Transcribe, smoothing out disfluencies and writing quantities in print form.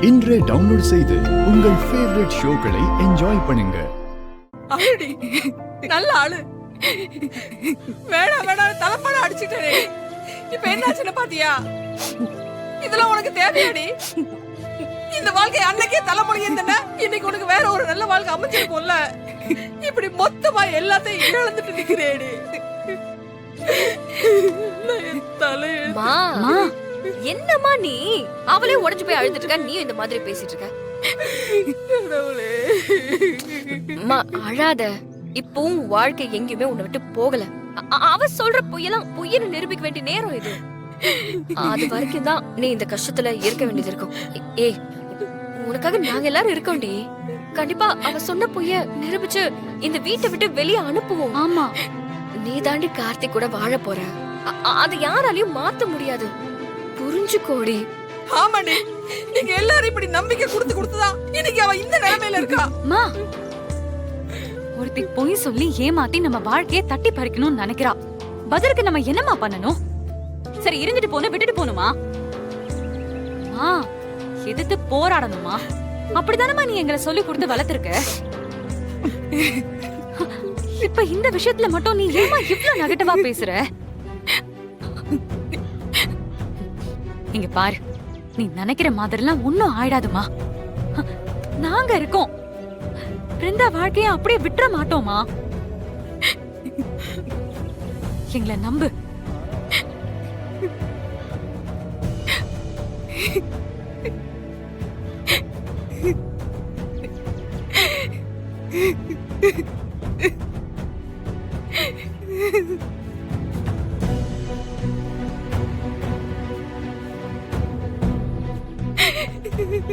இன்றே டவுன்லோட் செய்து உங்கள் ஃபேவரட் ஷோக்களை என்ஜாய் பண்ணுங்க. அழுடி நல்ல ஆளு. வேணாம் வேணாம் தலைப்பாட அடிச்சுட்டே. இப்ப என்னாச்சுன்னு பாத்தியா? இதெல்லாம் உனக்கு தேவையாடி? இந்த வாழ்க்கை அன்னைக்கே தலைமுடி இருந்தன, இன்னைக்கு உனக்கு வேற ஒரு நல்ல வாழ்க்கை அமைஞ்சிருக்கும்ல. இப்படி மொத்தமா எல்லாத்தையும் இழந்துட்டு நிக்கிறேடி. என்னம்மா நீ? அவளே உடைஞ்சு போய் அழுதுட்டு இருக்க, நீ இந்த மாதிரி பேசிட்டு இருக்க. அழாத. இப்பவும் வாழ்க்கை எங்கேயுமே உன்னை விட்டு போகல. அவ சொல்ற பொய்யன்னு நிரூபிக்க வேண்டிய நேரம் இது. அது வரைக்கும் தான் நீ இந்த கஷ்டத்துல இருக்க வேண்டியது இருக்கும். ஏய், உனக்காக நாங்க எல்லாரும் இருக்கோம்டி. கண்டிப்பா அவ சொன்ன பொய்ய நிரூபிச்சு இந்த வீட்டை விட்டு வெளியே அனுப்புவோம். ஆமா, நீ தாண்டி கார்த்திக் கூட வாழ போற. அதை யாராலையும் மாத்த முடியாது. புரிஞ்சுக்கோடி. ஆமாடி, நீங்க எல்லாரும் இப்படி நம்பிக்கை கொடுத்துதான் இன்னைக்கு அவ இந்த நிலைமையில இருக்கா. அம்மா, ஒருத்தி பொய் சொல்லி ஏமாத்தி நம்ம வாழ்க்கையை தட்டி பறிக்கணும்னு நினைக்கிறா. பதிலுக்கு நம்ம என்னமா பண்ணணும்? சரி, இருந்துட்டு போன விட்டுட்டு போணுமா? எதிர்த்து போராடணுமா? அப்படிதானமா நீ எங்களை சொல்லி கொடுத்து வளர்த்திருக்க. இப்ப இந்த விஷயத்துல மட்டும் நீ ஏமா இவ்ளோ நெகட்டிவா பேசுற? இங்க பாரு, நீ நினைக்கிற மாதிரிலாம் ஒன்னும் ஆயிடாதுமா. நாங்க இருக்கோம். பிருந்தா வாழ்க்கைய அப்படியே விட்டுற மாட்டோமா. எங்களை நம்பு. Ha ha ha.